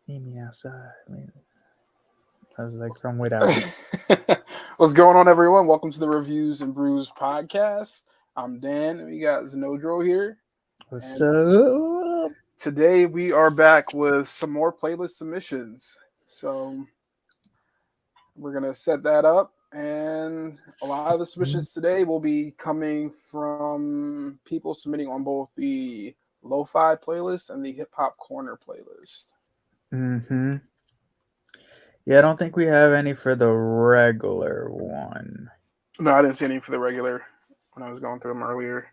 Meet me outside. I was like from without. What's going on, everyone? Welcome to the Reviews and Brews podcast. I'm Dan, and we got Zenodro here. What's And up? today we are back with some more playlist submissions. So we're going to set that up. And a lot of the submissions today will be coming from people submitting on both the lo-fi playlist and the hip-hop corner playlist. Mm-hmm. Yeah, I don't think we have any for the regular one. No, I didn't see any for the regular when I was going through them earlier.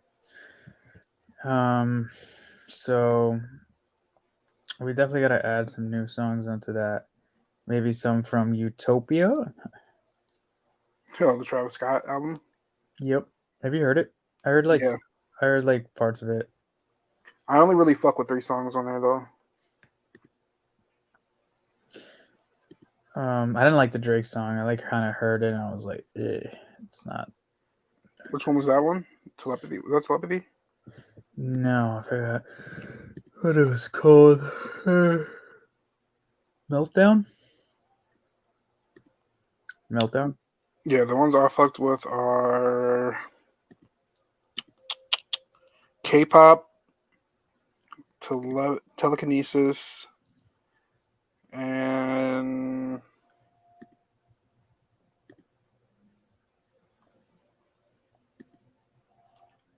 So we definitely gotta add some new songs onto that. Maybe some from Utopia. Oh, the Travis Scott album? Yep. Have you heard it? Yeah. I heard like parts of it. I only really fuck with 3 songs on there, though. I didn't like the Drake song. I like kind of heard it and I was like, it's not. Which one was that one? Telepathy. Was that Telepathy? No, I forgot what it was called. Meltdown? Meltdown? Yeah, the ones I fucked with are K-pop, Telekinesis, and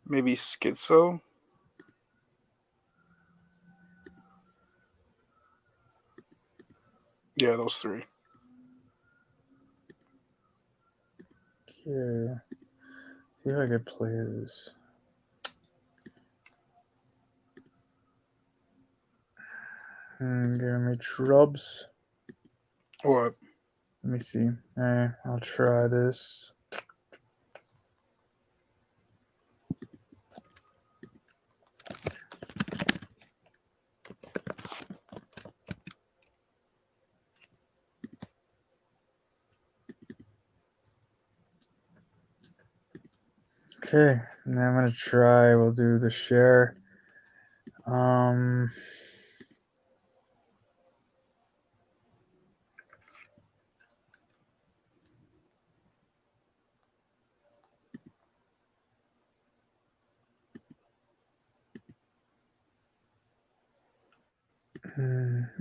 maybe Schizo. Yeah, those 3. Yeah. See if I could play this. Give me trubs. What? Let me see. I'll try this. Okay, and then I'm gonna try. We'll do the share.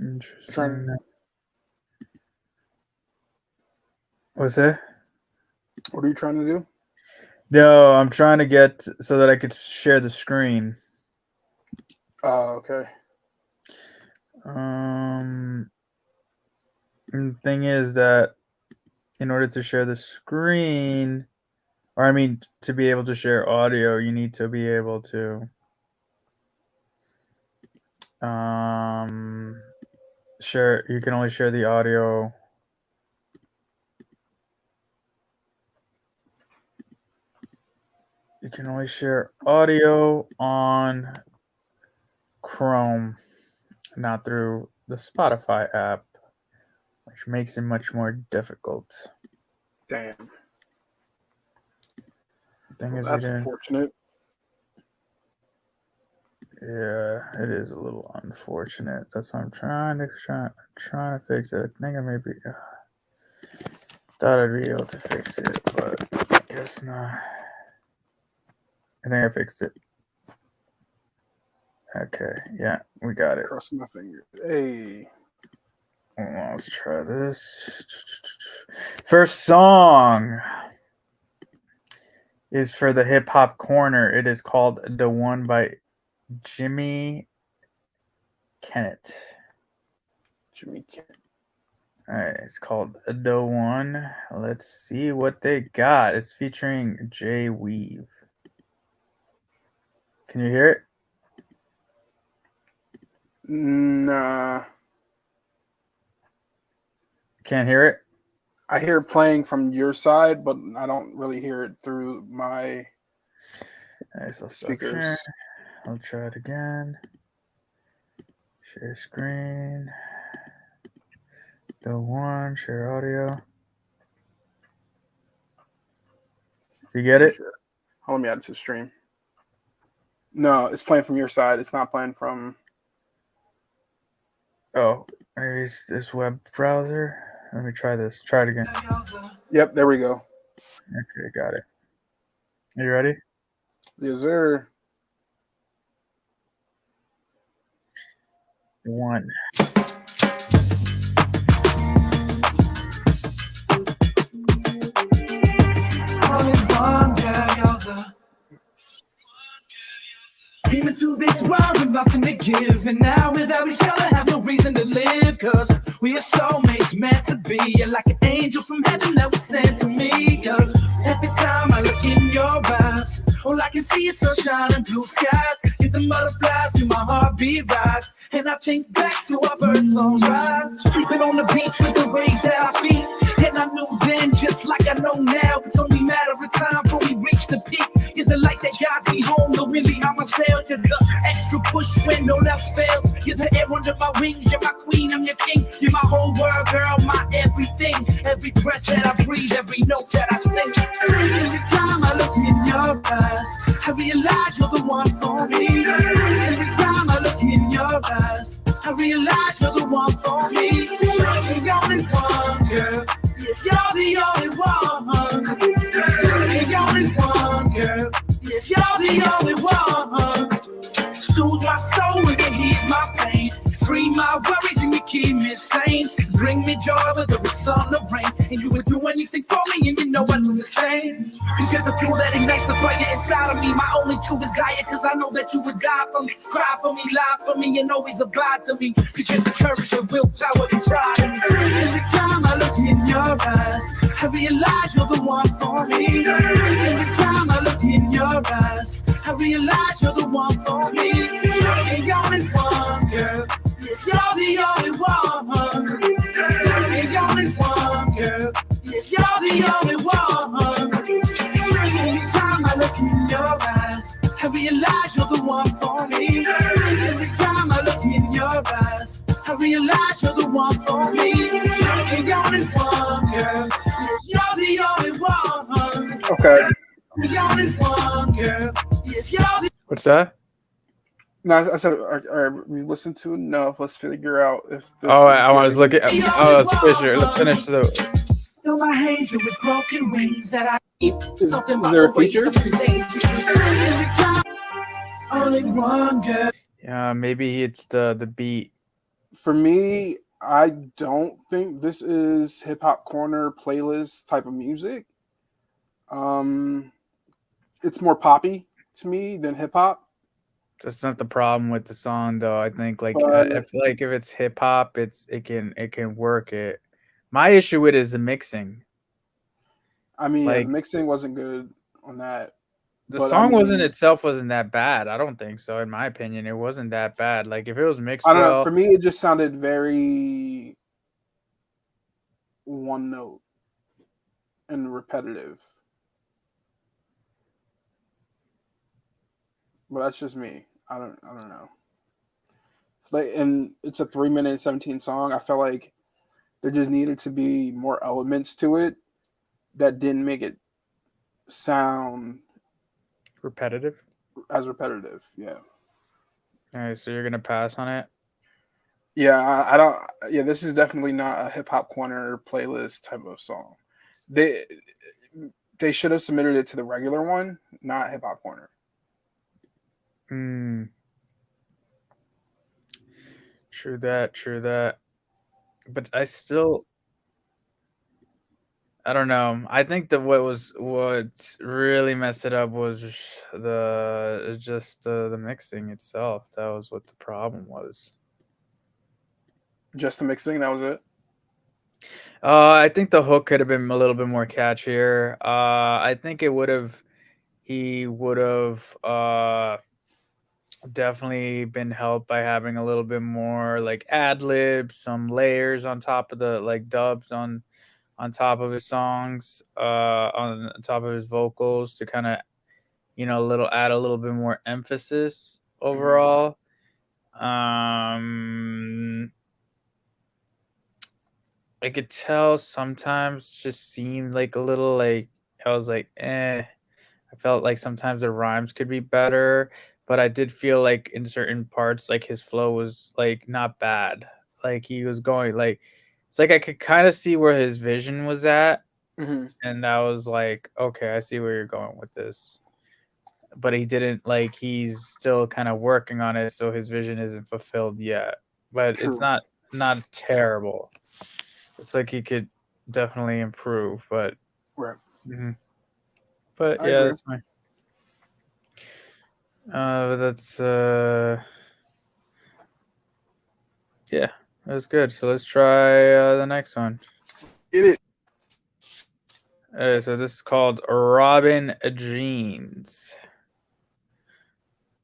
Interesting. What's that? What are you trying to do? No, I'm trying to get so that I could share the screen. Oh, okay. The thing is that in order to share the screen, or I mean, to be able to share audio, you need to be able to share. You can only share the audio. You can only share audio on Chrome, not through the Spotify app, which makes it much more difficult. Damn. Thing is, That's unfortunate. Yeah, it is a little unfortunate. That's what I'm trying to fix it. I think I maybe thought I'd be able to fix it, but I guess not. I think I fixed it. Okay, yeah, we got it. Cross my finger. Hey. Let's try this. First song is for the hip hop corner. It is called "The One" by Jimmy Kennett. All right, it's called "The One." Let's see what they got. It's featuring Jay Weave. Can you hear it? Nah. Can't hear it? I hear it playing from your side, but I don't really hear it through my speakers. Share. I'll try it again. Share screen. The One. Share audio. You get it? Sure. Let me add it to the stream. No, it's playing from your side. It's not playing from... Oh, maybe Erase this web browser. Let me try this. Try it again. Yep, there we go. Okay, got it. Are you ready? Yes, sir. One. Came into this world with nothing to give, and now without each other have no reason to live. Cause we are soulmates meant to be. You're like an angel from heaven that was sent to me. Cause every time I look in your eyes, all I can see is sunshine and blue skies. Get the butterflies to my heartbeat rise, and I think back to our first sunrise. Sleeping on the beach with the waves at our feet, and I knew then, just like I know now, it's only a matter of time before we reach the peak. You're the light that guides me home, the wind behind my sails. You're the extra push when no else fails. You're the air under my wings. You're my queen, I'm your king. You're my whole world, girl, my everything. Every breath that I breathe, every note that I sing. Every time I look in your eyes, I realize you're the one for me. Every time I look in your eyes, I realize you're the one for me. You're the only one, girl. Yes, you're the only one. You're the only one, girl. Yes, you're the only one. Soothe my soul and you ease my pain. Free my worries and you keep me sane. Bring me joy whether it's sun or rain. And you would do anything for me and you know I do the same. You get the fuel that ignites the fire inside of me. My only true desire, cause I know that you would die for me. Cry for me, lie for me, and always abide to me. You get the courage and willpower to try. Every time I look in your eyes, I realize you're the one for me. Every time I look in your eyes, I realize you're the one for me. You're the only one, girl. Yes, you're the only one. You're the only one, girl. Yes, you're the only one. Every time I look in your eyes, I realize you're the one for me. Every time I look in your eyes, I realize you're the one for me. You're the only one, girl. Yes, you're the only one. Okay. The only one, girl. Yes, you're the What's that? No, I said, we listened to enough. Let's figure out if this Oh, is I was looking. The Oh, only let's finish it. Let's one. finish the. Fill my hands with broken wings that I keep. Something about there the a way feature? something say. Every time, only one girl. Yeah, maybe it's the beat. For me, I don't think this is hip hop corner playlist type of music. It's more poppy to me than hip hop. That's not the problem with the song, though. I think But if it's hip hop, it can work it. My issue with it is the mixing. I mean, yeah, the Like mixing wasn't good on that. the But I song mean, wasn't that bad. I don't think so. In my opinion, it wasn't that bad. Like if it was mixed I don't know. well, For me, it just sounded very one note and repetitive. But that's just me. I don't know. Like, and it's a 3 minute and 17 song. I felt like there just needed to be more elements to it that didn't make it sound repetitive. as repetitive. Yeah. All right, so you're gonna pass on it. Yeah, I don't. Yeah, this is definitely not a hip hop corner playlist type of song. They they should have submitted it to the regular one, not hip hop corner. Hmm. True that. True that. But I still, I don't know. I think that what really messed it up was the mixing itself. That was what the problem was. Just the mixing, that was it. I think the hook could have been a little bit more catchier. I think it would have. He would have definitely been helped by having a little bit more like ad libs, some layers on top of the like dubs on top of his songs, on top of his vocals to kind of little add a little bit more emphasis overall. I could tell sometimes just seemed like a little like I was like, eh. I felt like sometimes the rhymes could be better, but I did feel like in certain parts, like his flow was like not bad. like he was going like it's like I could kind of see where his vision was at, and I was like, okay, I see where you're going with this. But he didn't like he's still kind of working on it, so his vision isn't fulfilled yet. But True. it's not terrible. It's like he could definitely improve, but Right. But I yeah, agree. that's fine. That's yeah, that's good. So let's try the next one. Get it. So this is called Robin Jeans.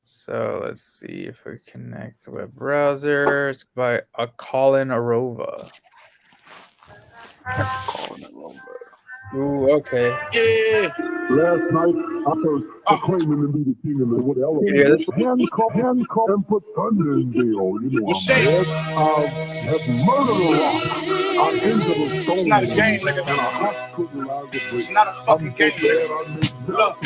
So let's see if we connect to web browser. It's by Colin Arova. Colin Arova. Ooh, okay. Yeah. Last night, I was proclaiming to be the king of the wood elephant. Handcuff and put thunder in jail. You know, What's I'm that? mad. Have murdered a rock. I'm into the stone. It's not a game, nigga. And a hospital. It's not a fucking game, nigga. Look.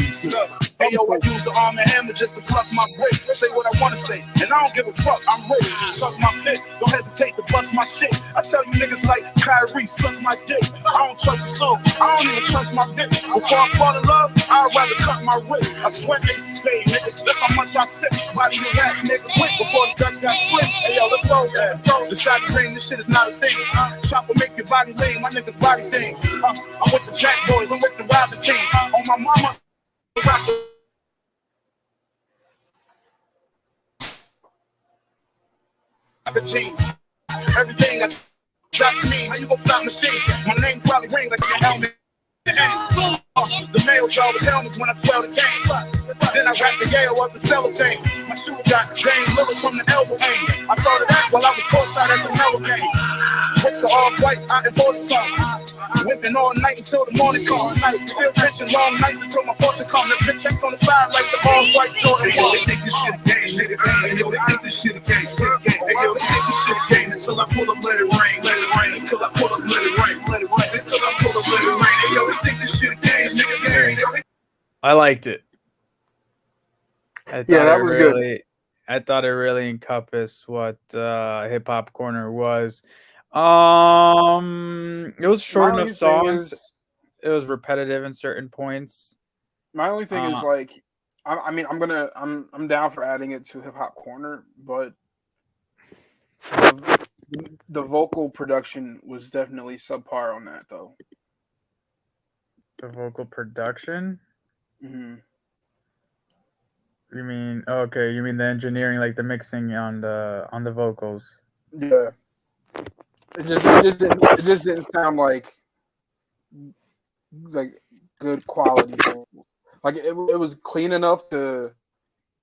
Hey, yo, I use the arm and hammer just to fluff my break. Say what I want to say, and I don't give a fuck. I'm ready. Suck my fit. Don't hesitate to bust my shit. I tell you niggas like Kyrie, suck my dick. I don't trust a soul. I don't even trust my bitch. Before I fall in love, I'd rather cut my wrist. I swear ace of spade, niggas. That's how much I sip. Body your rap, nigga, quick before the Dutch got twist. Hey, yo, let's go. The shot green, this shit is not a thing. Chopper make your body lame. My niggas body things. I'm with the Jack Boys. I'm with the Wilder team. On my mama. Jeans. Everything that drops me, how you gon' stop machine? My name probably ring like a helmet. The male jaw was helmets when I swell the game. Then I wrapped the Yale up in cellophane. My shoe got Dame Lillard from the elbow aim. I thought of that while I was courtside at the Mellow game. What's the off-white? I enforced some. Whipping all night until the morning come. Still fishing long nights until my fortune come. There's big checks on the side like the off-white Jordan. Hey, yo, they think this shit a game, nigga. Hey, yo, they think this shit a game. Hey, yo, they think this shit a game until I pull up, let it rain, let it rain. Until I pull up, let it rain, let it rain. Until I pull up, let it rain. Hey, yo, they think this shit a game, nigga. I liked it. That was good. I thought it really encompassed what Hip Hop Corner was. It was short enough songs. It was repetitive in certain points. My only thing is like, I mean, I'm down for adding it to Hip Hop Corner, but the vocal production was definitely subpar on that, though. The vocal production? Mm-hmm. You mean okay? You mean the engineering, like the mixing on the vocals? Yeah. It just didn't sound like good quality. Like it was clean enough to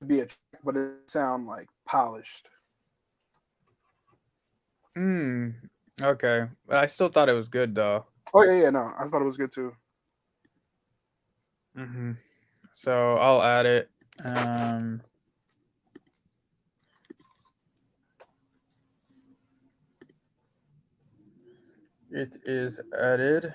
be a track, but it sound like polished. Okay, but I still thought it was good though. Oh yeah, no, I thought it was good too. So I'll add it. It is added.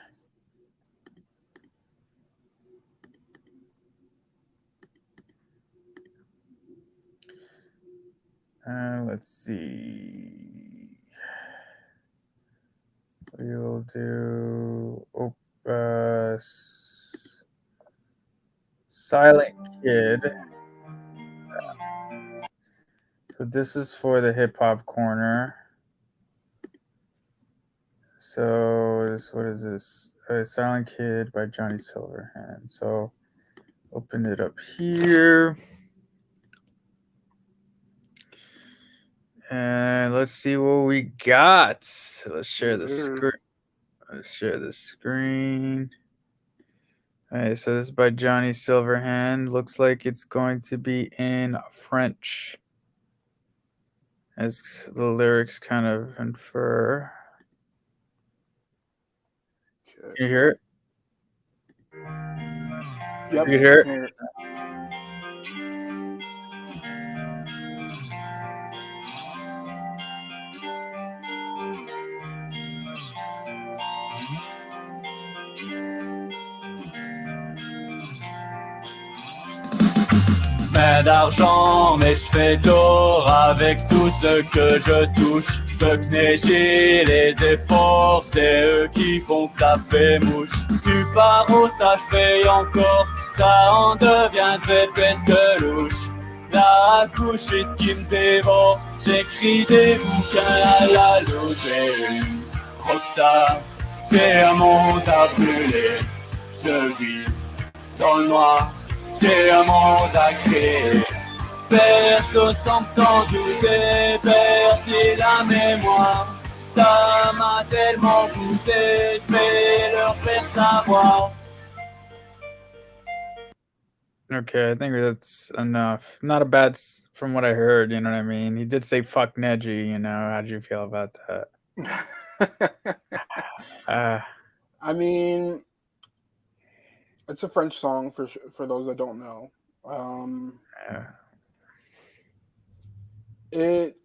Let's see. We will do Silent Kid. So this is for the Hip Hop Corner. So what is this? Silent Kid by Johnny Silverhand. So open it up here. And let's see what we got. So let's share the screen. Let's share the screen. All right, so this is by Johnny Silverhand. Looks like it's going to be in French, as the lyrics kind of infer. Can you hear it? Yep. You can hear it? Pas d'argent, mais je fais de l'or avec tout ce que je touche. Fuck neiger, les efforts, c'est eux qui font que ça fait mouche. Tu pars au tâche, veille encore, ça en deviendrait presque louche. La couche est ce qui me dévore, j'écris des bouquins à la louche. J'ai une rockstar, c'est un monde à brûler. Je vis dans le noir, j'ai un monde à créer. Personne semble s'en douter, perdit la mémoire. Ça m'a tellement goûté, je vais leur faire savoir. Okay, I think that's enough. Not a bad, from what I heard. You know what I mean? He did say "fuck Neji." You know, how did you feel about that? I mean, it's a French song for those that don't know. It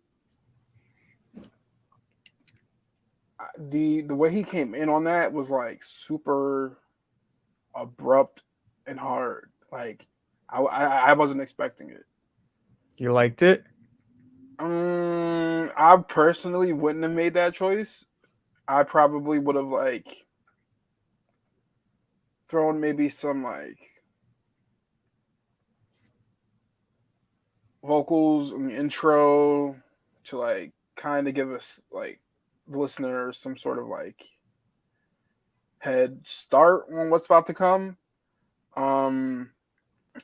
the way he came in on that was like super abrupt and hard. Like I wasn't expecting it. You liked it? I personally wouldn't have made that choice. I probably would have like thrown maybe some like vocals in the intro to like kind of give us like the listener some sort of like head start on what's about to come.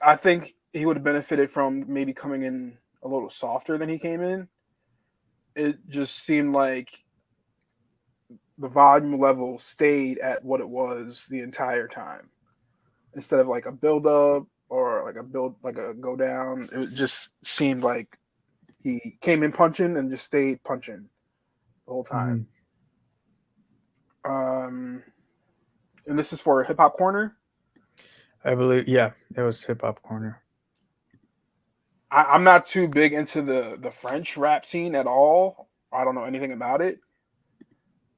I think he would have benefited from maybe coming in a little softer than he came in. It just seemed like the volume level stayed at what it was the entire time, instead of like a build up or like a go down. It just seemed like he came in punching and just stayed punching the whole time. And this is for Hip Hop Corner. I believe, yeah, it was Hip Hop Corner. I'm not too big into the French rap scene at all. I don't know anything about it.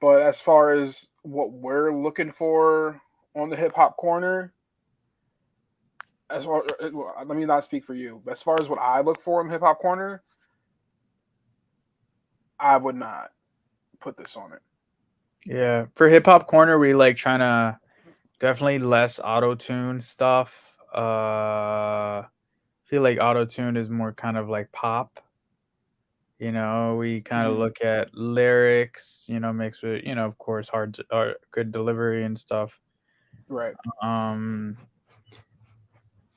But as far as what we're looking for on the Hip Hop Corner, let me not speak for you. But as far as what I look for in Hip Hop Corner, I would not put this on it. Yeah, for Hip Hop Corner, we like trying to definitely less auto tune stuff. I feel like auto tune is more kind of like pop. You know, we kind of look at lyrics, you know, mixed with, you know, of course, good delivery and stuff. Right.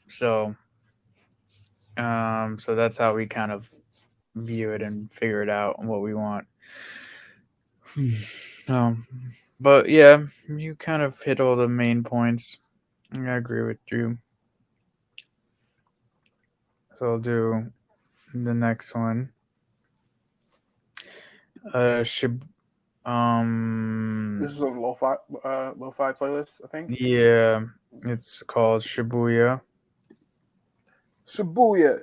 So that's how we kind of view it and figure it out what we want. But yeah, you kind of hit all the main points. I agree with you. So I'll do the next one. This is a lo-fi playlist, I think. Yeah, it's called Shibuya. Shibuya.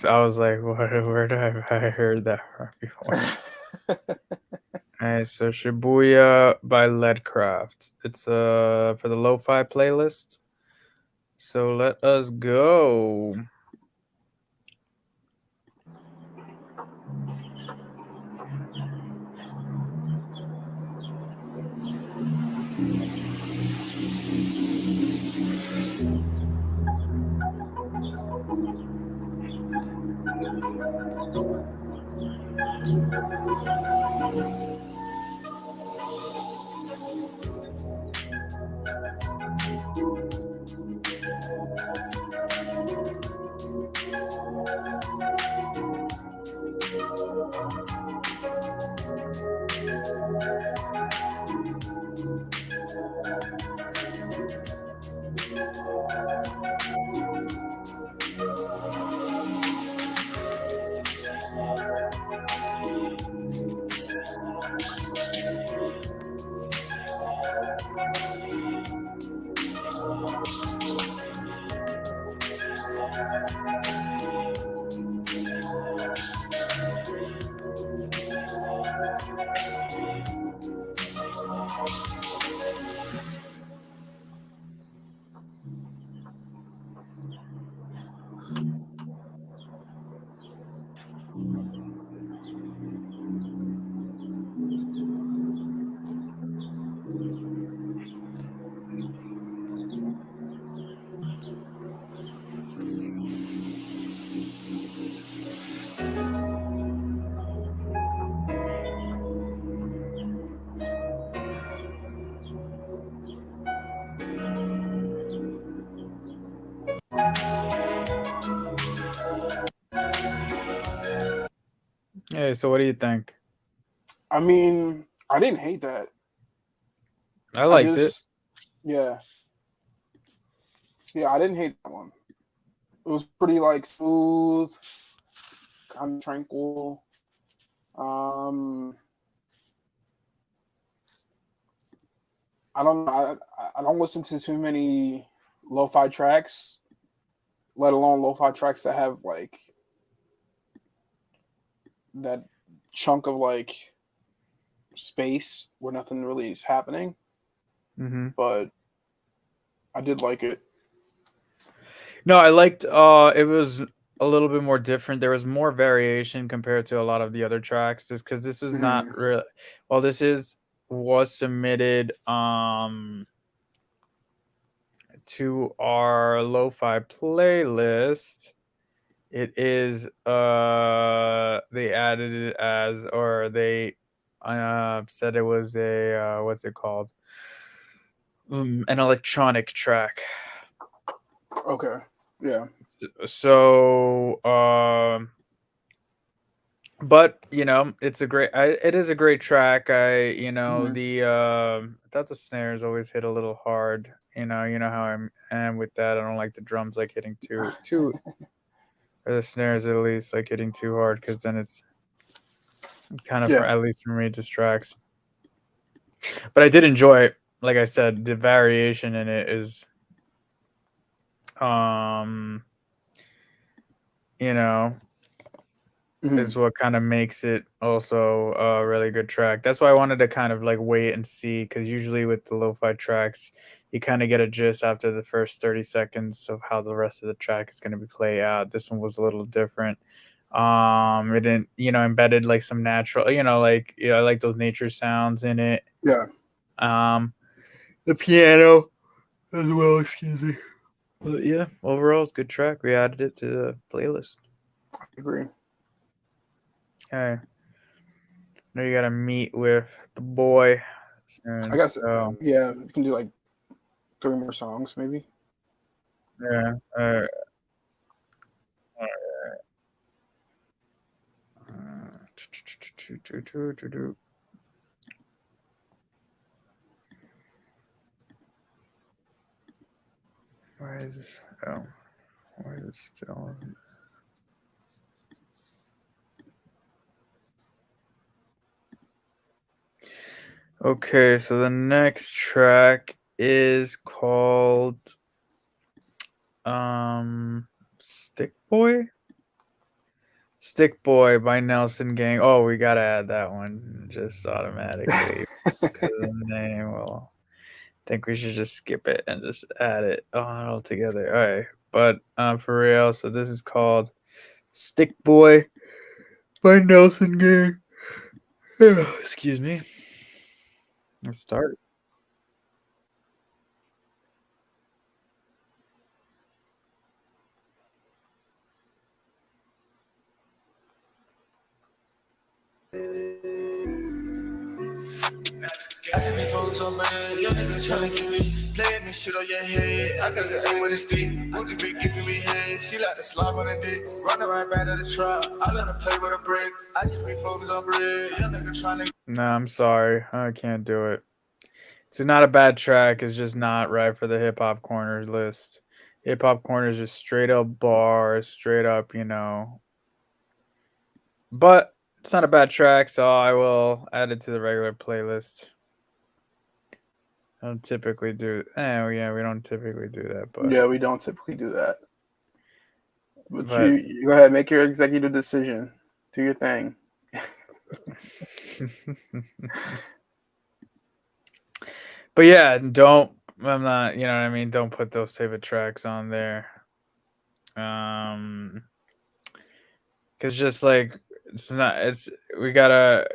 I was like, where have I heard that from before? Alright, so Shibuya by Leadcraft. It's for the lo-fi playlist. So let us go. Hey, so what do you think? I mean, I didn't hate that. I liked it. Yeah, I didn't hate that one. It was pretty like smooth, kind of tranquil. I don't know. I don't listen to too many lo-fi tracks, let alone lo-fi tracks that have like that chunk of like space where nothing really is happening. Mm-hmm. But I did like it. No, I liked. It was a little bit more different. There was more variation compared to a lot of the other tracks, just because this is not Mhm. real. Well, was submitted to our lo-fi playlist. It is they added it as, or they said it was a what's it called, an electronic track. Okay. Yeah. So but it's it is a great track. Mhm. I thought the snares always hit a little hard. You know how am with that. I don't like the drums like hitting too or the snares at least like hitting too hard, because then it's kind of, for Yeah. at least for me, distracts. But I did enjoy it. Like I said, the variation in it is um you know Mhm. is what kind of makes it also a really good track. That's why I wanted to kind of like wait and see, because usually with the lo-fi tracks, you kind of get a gist after the first 30 seconds of how the rest of the track is going to be played out. This one was a little different. It didn't, embedded like some natural, I like those nature sounds in it. Yeah. The piano as well, excuse me. But yeah, overall it's a good track. We added it to the playlist. I agree. Okay. Now you gotta meet with the boy soon. I guess. So Yeah, we can do like 3 more songs, maybe. yeah. Why is this? Oh, why is it still? Okay, so the next track is called Stick Boy. Stick Boy by Nelson Gang. Oh, we gotta add that one just automatically because of the name. Well, I think we should just skip it and just add it all together. All right, but for real, so this is called Stick Boy by Nelson Gang. Excuse me. Let's start. I just be focused on bread, your nigga tryna get rich. Playing this shit on your head, I got the aim with a stick. Would you be giving me head? She like to slap on a dick. Running right back to the trap, I let her play with a brick. I just be focused on bread, your nigga tryna. No, I'm sorry. I can't do it. It's not a bad track. It's just not right for the hip hop corner list. Hip hop corner is just straight up bars, straight up, But it's not a bad track, so I will add it to the regular playlist. I don't typically do. Yeah, we don't typically do that, but Yeah, we don't typically do that. But but you go ahead, make your executive decision. Do your thing. but yeah, don't. I'm not. You know what I mean. Don't put those type of tracks on there. Because just like it's not. It's we gotta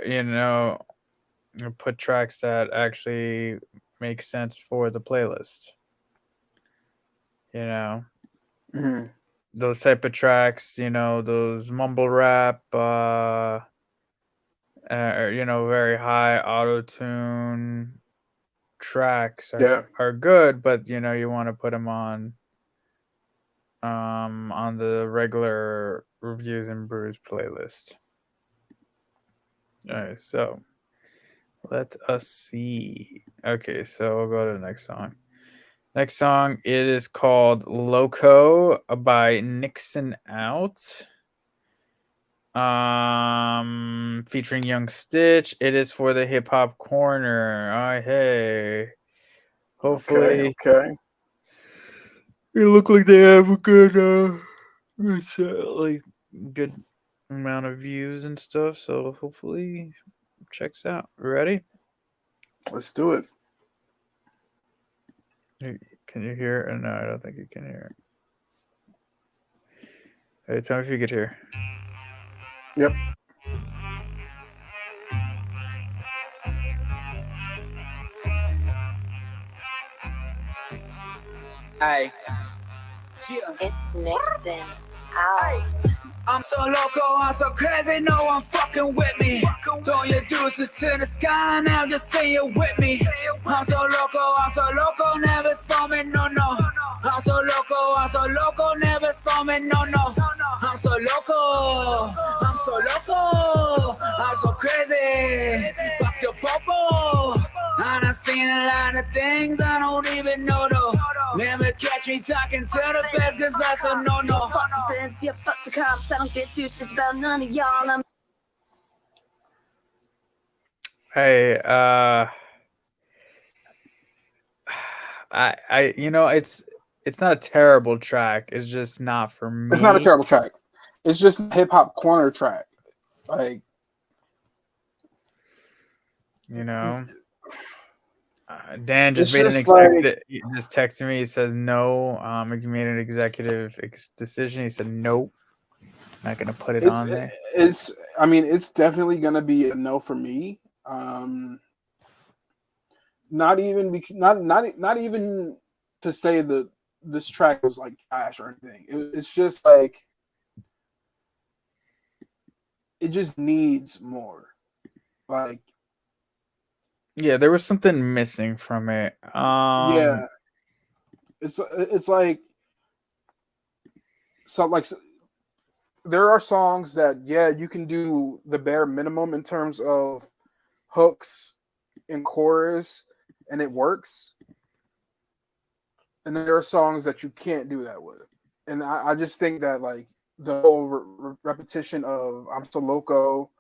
put tracks that actually make sense for the playlist. You know. Mhm. Those type of tracks, those mumble rap, or very high auto tune tracks Yeah. are good, but you want to put them on the regular reviews and brews playlist. All right, so let us see. Okay, so we'll go to the next song. Next song, it is called Loco by Nixon Out. Featuring Young Stitch. It is for the Hip Hop Corner. Oh, hey. Hopefully, Okay. it look like they have a good, good amount of views and stuff. So hopefully, checks out. Ready? Let's do it. Can you hear it? No, I don't think you can hear it. Hey, tell me if you could hear. Yep. Hey. It's Nixon out. I'm so loco, I'm so crazy, no one fucking with me. Throw your deuces to the sky, now just say it with me. I'm so loco, never slow me, no. I'm so loco, never slow me, no. I'm so loco, I'm so crazy. Fuck the popo. I done seen a lot of things I don't even know though. Never catch me talking to the best, cause that's a no. Fuck the fence, yeah, fuck the cops. I don't give two shits about none of y'all. Hey, it's not a terrible track. It's just not for me. It's not a terrible track. It's just a hip hop corner track. Like, you know. Dan just It's made just just texted me. He says no. You made an executive decision. He said nope. Not gonna put it on there. I mean, it's definitely gonna be a no for me. Not even to say that this track was like trash or anything. It's just like it just needs more. Like, Yeah, there was something missing from it. yeah, it's like so like there are songs that you can do the bare minimum in terms of hooks and chorus and it works, and then there are songs that you can't do that with, and I just think that like the whole repetition of I'm so loco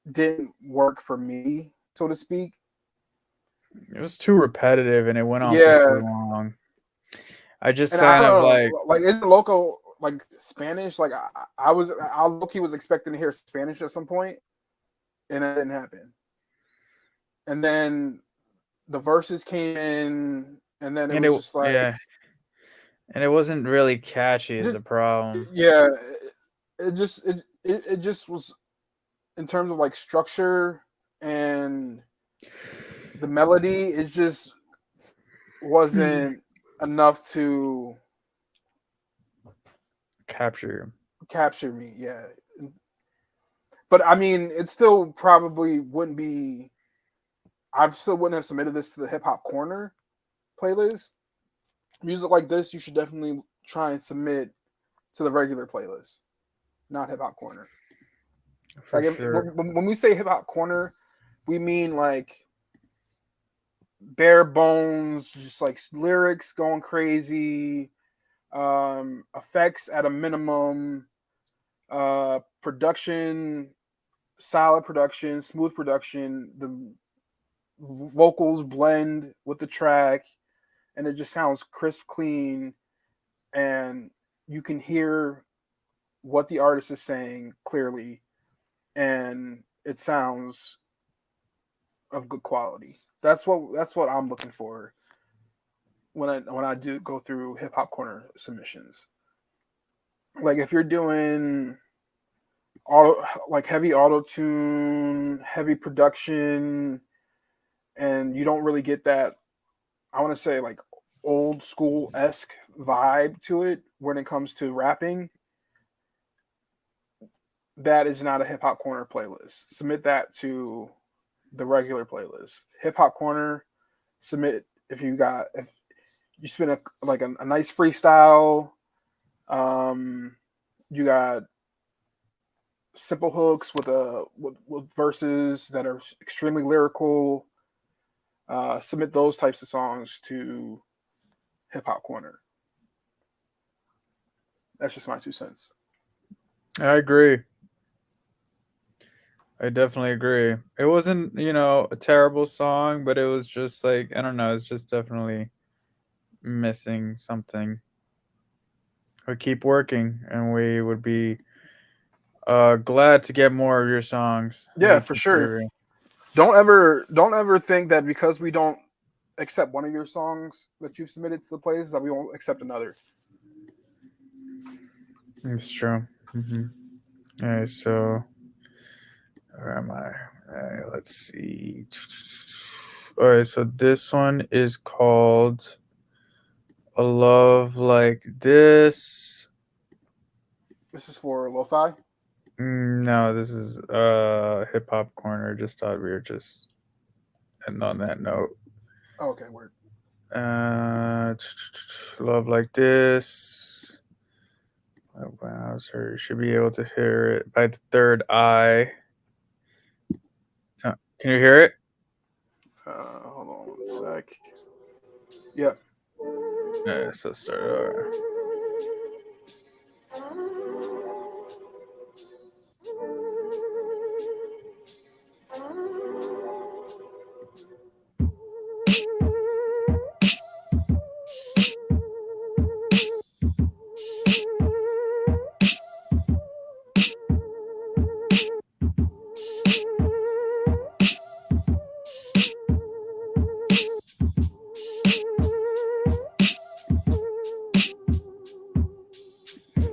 didn't work for me, so to speak. It was too repetitive and it went on for too long. I just And kind I of don't know, like is loco like Spanish? Like I low-key was expecting to hear Spanish at some point, and that didn't happen. And then the verses came in, and then it was just like, and it wasn't really catchy is the problem. Yeah, it just was in terms of like structure and the melody. It just wasn't enough to capture me. Yeah, but I mean, it still probably wouldn't be. I still wouldn't have submitted this to the Hip Hop Corner playlist. Music like this, you should definitely try and submit to the regular playlist, not Hip Hop Corner. When we say Hip Hop Corner, we mean like bare bones, just like lyrics going crazy, effects at a minimum, production, solid production, smooth production, the vocals blend with the track, and it just sounds crisp, clean, and you can hear what the artist is saying clearly, and it sounds of good quality. That's what I'm looking for when I do go through Hip Hop Corner submissions. Like if you're doing heavy auto tune, heavy production, and you don't really get that, I want to say like old school esque vibe to it when it comes to rapping, that is not a Hip Hop Corner playlist. Submit that to the regular playlist. Hip Hop Corner, submit if you spin a nice freestyle. You got simple hooks with verses that are extremely lyrical. Submit those types of songs to Hip Hop Corner. That's just my 2 cents. I agree. I definitely agree. It wasn't, a terrible song, but it was just like, I don't know, it's just definitely missing something. We keep working, and we would be glad to get more of your songs. Yeah, Thank for you, sure. Avery. Don't ever think that because we don't accept one of your songs that you've submitted to the playlist that we won't accept another. It's true. All right, so where am I? Let's see. All right, so this one is called "A Love Like This." This is for lo-fi. No, this is Hip Hop Corner. Just thought we were just ending on that note. Oh, okay, word. Love Like This. My browser, you should be able to hear it by the third eye. Can you hear it? Hold on 1 sec. Yep. So start over.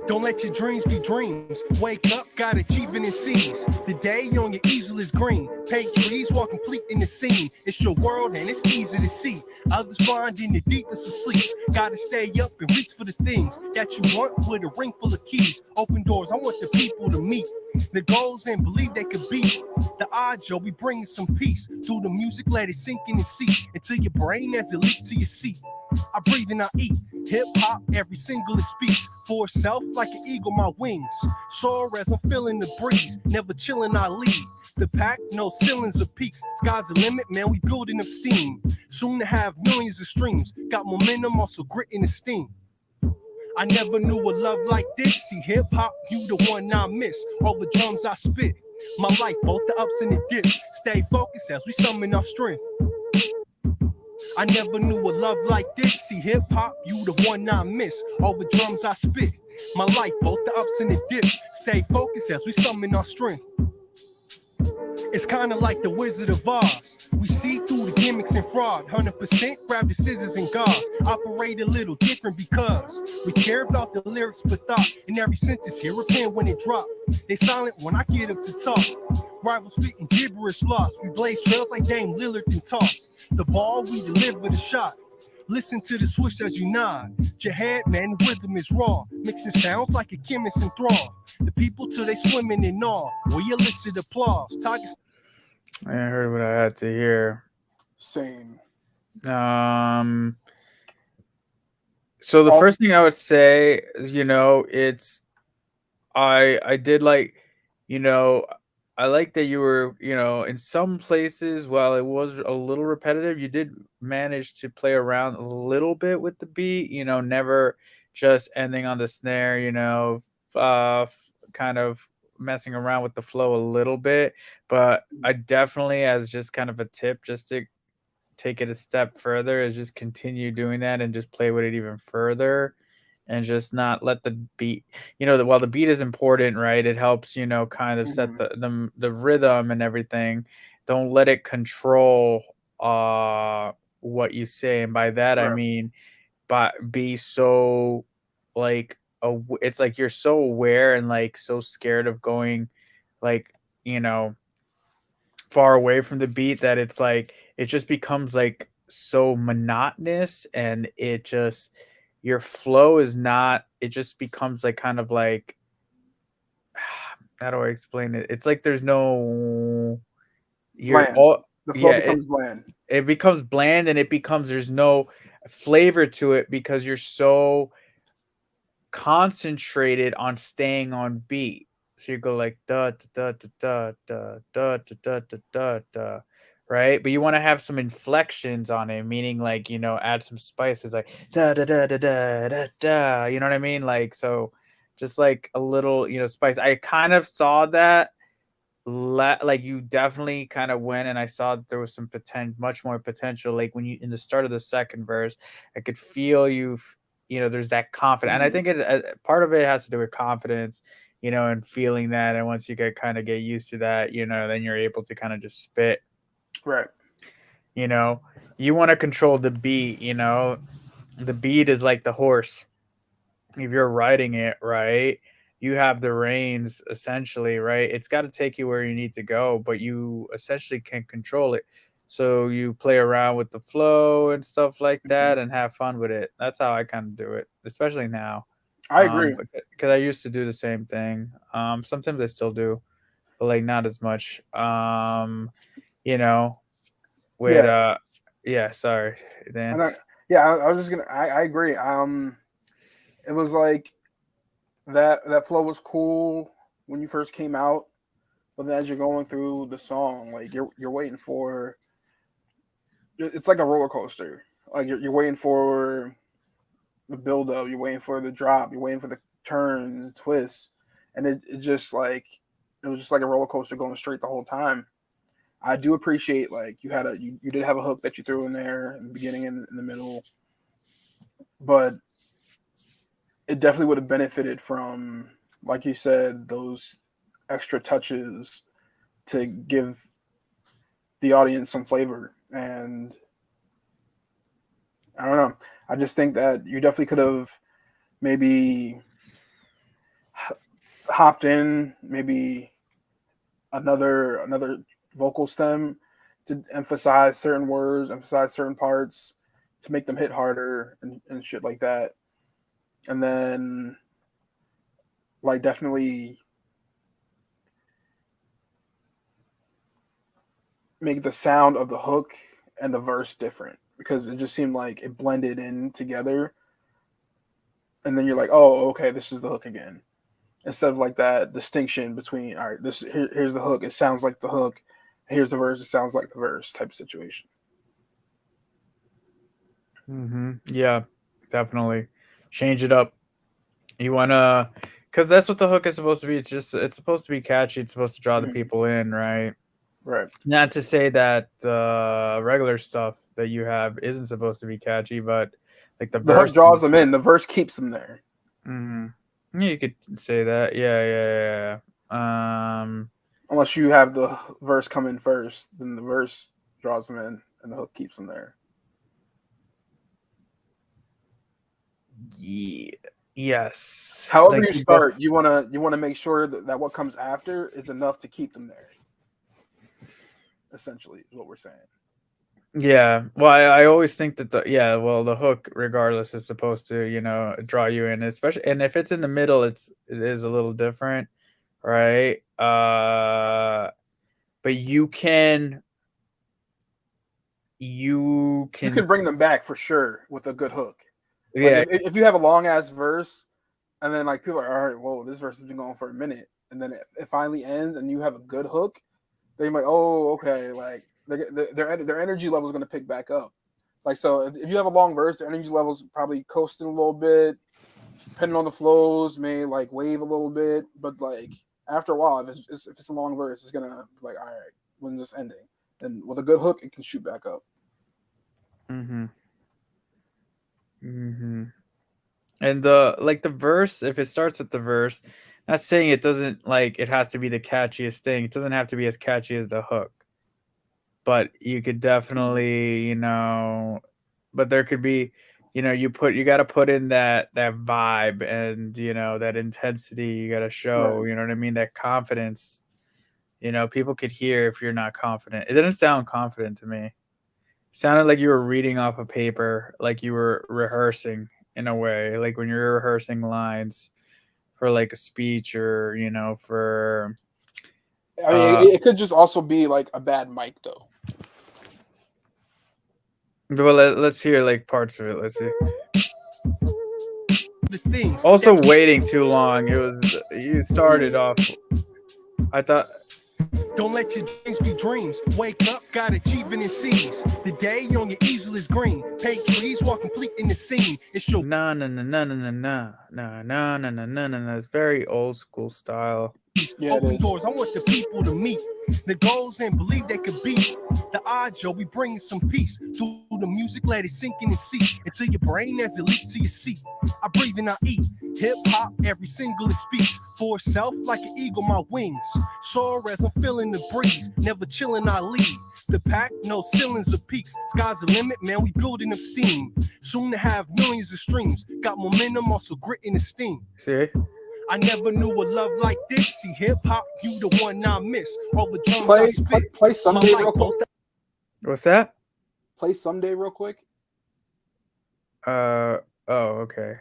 Don't let your dreams be dreams. Wake up, got achieving in scenes. The day on your easel is green. Paint trees while complete in the scene. It's your world and it's easy to see. Others blind in the deepest of sleeps. Gotta stay up and reach for the things that you want with a ring full of keys. Open doors, I want the people to meet the goals and believe they could beat the odds, yo. We bringing some peace through the music. Let it sink in and seep into your brain as it leaks to your seat. I breathe and I eat hip hop, every single it speaks for itself like an eagle. My wings soar as I'm feeling the breeze. Never chilling, I lead the pack, no ceilings or peaks. Sky's the limit, man. We building up steam. Soon to have millions of streams. Got momentum, also grit and esteem. I never knew a love like this. See, hip hop, you the one I miss. All the drums I spit, my life, both the ups and the dips. Stay focused as we summon our strength. I never knew a love like this. See, hip hop, you the one I miss. All the drums I spit, my life, both the ups and the dips. Stay focused as we summon our strength. It's kinda like the Wizard of Oz. We see through the gimmicks and fraud. 100% grab the scissors and gauze. Operate a little different because we care about the lyrics, but thought in every sentence. Hear a pen when it drop. They silent when I get up to talk. Rivals spitting gibberish lost. We blaze trails like Dame Lillard and toss the ball. We deliver the shot. Listen to the switch as you nod. Your head, man, the rhythm is raw. Mixing sounds like a chemist in thrall. The people till they swimming in awe. We elicit applause. Target. I heard what I had to hear. Same. So the first thing I would say is, it's I did like, I like that you were, in some places, while it was a little repetitive, you did manage to play around a little bit with the beat, never just ending on the snare, kind of messing around with the flow a little bit. But I definitely, as just kind of a tip, just to take it a step further, is just continue doing that and just play with it even further. And just not let the beat, while the beat is important, right? It helps, kind of set the rhythm and everything. Don't let it control what you say. And by that, I mean, be so like, it's like you're so aware and like so scared of going like, far away from the beat that it's like, it just becomes like so monotonous, and it just, your flow is not, it just becomes like kind of like, how do I explain it? It's like there's no, bland. The flow becomes bland. It becomes bland, and there's no flavor to it because you're so concentrated on staying on beat. So you go like da da da da da da da da da da da, right? But you want to have some inflections on it, meaning like add some spices like da da da da da da da. You know what I mean? Like so, just like a little spice. I kind of saw that. Like you definitely kind of went, and I saw that there was some potential, much more potential. Like when you in the start of the second verse, I could feel there's that confidence, and I think part of it has to do with confidence, and feeling that. And once you get used to that, then you're able to kind of just spit. Right. You want to control the beat. The beat is like the horse. If you're riding it, right, you have the reins essentially, right? It's got to take you where you need to go, but you essentially can control it. So you play around with the flow and stuff like that and have fun with it. That's how I kind of do it, especially now. I agree. Because I used to do the same thing. Sometimes I still do, but like not as much. You know, with yeah, sorry, Dan. I was just gonna. I agree. It was like that flow was cool when you first came out, but then as you're going through the song, like you're waiting for. It's like a roller coaster. Like you're waiting for the build up, you're waiting for the drop, you're waiting for the turns, the twists, and it just like it was just like a roller coaster going straight the whole time. I do appreciate like you did have a hook that you threw in there in the beginning and in the middle, but it definitely would have benefited from, like you said, those extra touches to give the audience some flavor. And I don't know. I just think that you definitely could have maybe hopped in maybe another vocal stem to emphasize certain words, emphasize certain parts to make them hit harder and shit like that. And then like definitely make the sound of the hook and the verse different, because it just seemed like it blended in together. And then you're like, oh, okay, this is the hook again. Instead of like that distinction between, all right, here's the hook, it sounds like the hook. Here's the verse, it sounds like the verse type of situation. Yeah, definitely. Change it up. You wanna, because that's what the hook is supposed to be. It's supposed to be catchy. It's supposed to draw the people in, right? Right. Not to say that regular stuff that you have isn't supposed to be catchy, but like the verse hook draws them in. The verse keeps them there. Yeah, you could say that. Yeah. Unless you have the verse come in first, then the verse draws them in, and the hook keeps them there. Yeah. Yes. However you start, you wanna make sure that what comes after is enough to keep them there. Essentially, is what we're saying. Yeah. Well, I always think that the hook, regardless, is supposed to draw you in, especially, and if it's in the middle, it is a little different, right? But you can bring them back for sure with a good hook. Yeah. Like if you have a long ass verse, and then like people are, all right, whoa, this verse has been going for a minute, and then it finally ends, and you have a good hook, then you're like, oh, okay, like their energy level is going to pick back up. Like, so if you have a long verse, their energy level is probably coasting a little bit, depending on the flows, may like wave a little bit, but like after a while, if it's a long verse, it's gonna be like, all right, when's this ending? And with a good hook, it can shoot back up. And the verse, if it starts with the verse, not saying it doesn't, like, it has to be the catchiest thing. It doesn't have to be as catchy as the hook. But you could definitely, but there could be, you got to put in that vibe and, that intensity you got to show, Right. you know what I mean? That confidence, people could hear if you're not confident. It didn't sound confident to me. It sounded like you were reading off a paper, like you were rehearsing in a way, like when you're rehearsing lines for like a speech or, for. I mean, it could just also be like a bad mic, though. Well, let's hear like parts of it. Let's see. the things. Also, waiting too long. It was you started off. I thought. Don't let your dreams be dreams. Wake up, got achieving in scenes. The day on your easel is green. Paint trees while completing the scene. It's your No. It's very old school style. Yeah, it open is. doors. I want the people to meet the goals and believe they could beat the odds. Yo, we bringing some peace to the music. Let it sink in and seep into your brain as it leaks to your seat. I breathe and I eat hip hop. Every single it speaks for itself like an eagle. My wings soar as I'm feeling the breeze. Never chilling, I lead the pack. No ceilings or peaks. Sky's the limit, man. We building up steam. Soon to have millions of streams. Got momentum, also grit and esteem. See? I never knew a love like this. See, hip hop, you the one I miss. All the drums I Play spit. Someday real quick. What's that? Play Someday real quick. Oh, okay.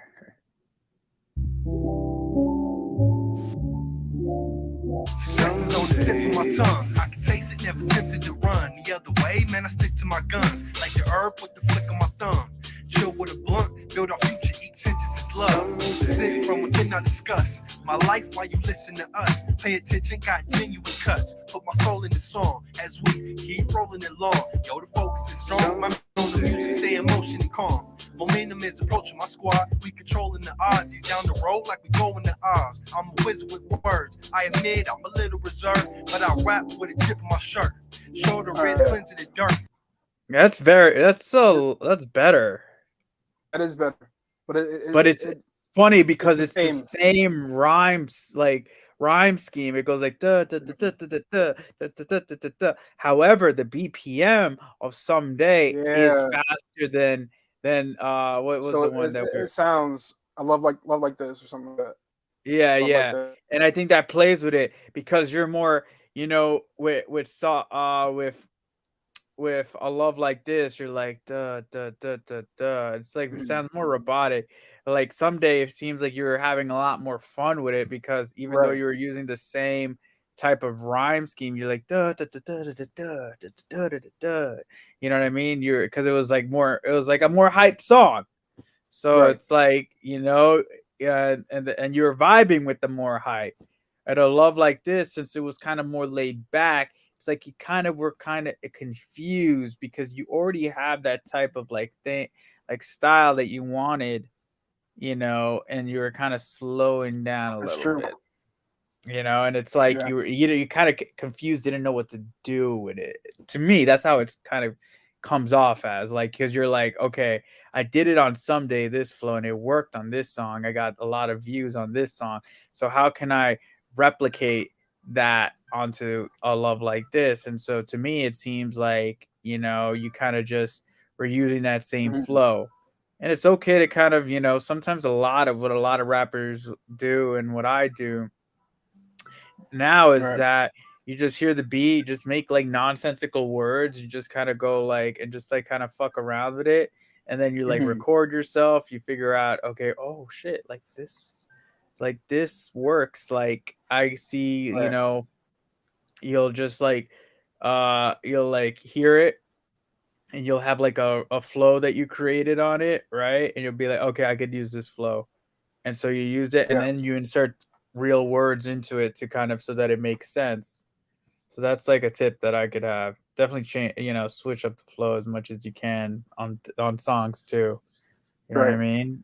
Success is on the tip of my tongue. I can taste it, never tempted to run. The other way, man, I stick to my guns. Like the herb with the flick of my thumb. Chill with a blunt, build our future, each sentence is love. Sit from within, I discuss my life while you listen to us. Pay attention, got genuine cuts. Put my soul in the song as we keep rolling along. Yo, the focus is strong. My on the music, stay in motion and calm. Momentum is approaching my squad. We controlling the odds. He's down the road like we going to Oz. I'm a wizard with words. I admit I'm a little reserved, but I rap with a chip on my shirt. Shoulder ridge cleansing the dirt. That's better. That is better, but it's funny because it's the the same rhymes, like rhyme scheme. It goes like da da da da da da da da da da. However, the BPM of Someday is faster than what was the one that it sounds. I love like this or something like that. Yeah, Love yeah, like that. and I think that plays with it because you're more, with a love like this, you're like duh duh duh duh duh. It's like it sounds more robotic. Like Someday, it seems like you were having a lot more fun with it because even though you were using the same type of rhyme scheme, you're like duh duh duh duh duh duh duh duh duh duh. You know what I mean? Because it was like a more hype song. So it's like yeah, and you were vibing with the more hype. At a love like this, since it was kind of more laid back, it's like you were kind of confused because you already have that type of like thing, like style that you wanted, and you were kind of slowing down a little bit, and it's like you kind of confused, didn't know what to do with it. To me, that's how it kind of comes off as, like, because you're like, okay, I did it on Someday, this flow, and it worked on this song. I got a lot of views on this song. So how can I replicate that onto a love like this? And so to me, it seems like, you kind of just were using that same flow. And it's okay to kind of, sometimes a lot of what a lot of rappers do and what I do now is that you just hear the beat, just make like nonsensical words. You just kind of go like, and just like kind of fuck around with it. And then you like record yourself. You figure out, okay, oh shit, like this works. Like I see, you'll just like, you'll like hear it and you'll have like a flow that you created on it. Right. And you'll be like, okay, I could use this flow. And so you use it and then you insert real words into it to kind of, so that it makes sense. So that's like a tip that I could have. Definitely change, switch up the flow as much as you can on songs too. You know what I mean?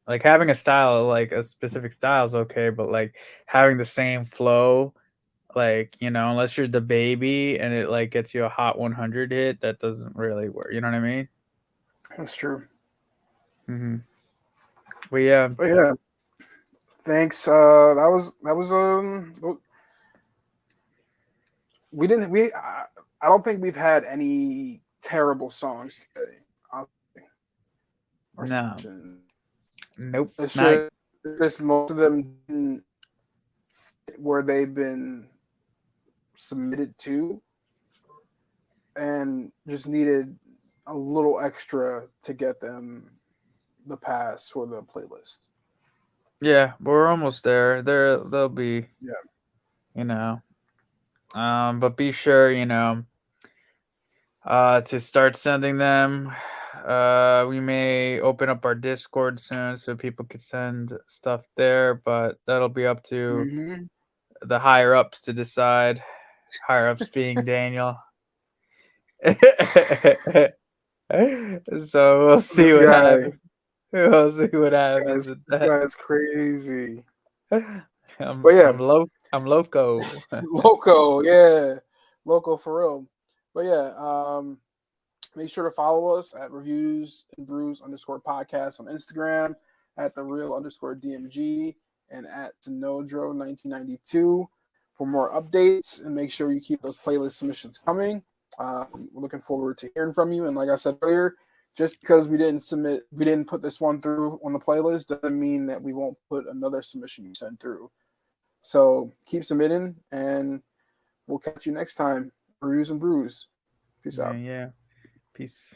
Like having a style, like a specific style is okay, but like having the same flow, like, unless you're the Baby and it like gets you a Hot 100 hit, that doesn't really work. You know what I mean? That's true. Mm-hmm. But yeah. Thanks. That was I don't think we've had any terrible songs today. No. Nope. It's just most of them didn't fit where they've been submitted to, and just needed a little extra to get them the pass for the playlist. Yeah, we're almost there. They'll be, but be sure, to start sending them We may open up our Discord soon so people could send stuff there, but that'll be up to the higher ups to decide. Higher ups being Daniel. So we'll see This what guy. happens. We'll see what happens. This guy's crazy. I'm loco. Loco, yeah. Loco for real. But yeah, make sure to follow us at Reviews and Brews _podcast on Instagram, at the real _DMG, and at Tenodro1992 for more updates. And make sure you keep those playlist submissions coming. We're looking forward to hearing from you. And like I said earlier, just because we didn't put this one through on the playlist doesn't mean that we won't put another submission you send through. So keep submitting, and we'll catch you next time. Reviews and Brews. Peace out. Yeah. Peace.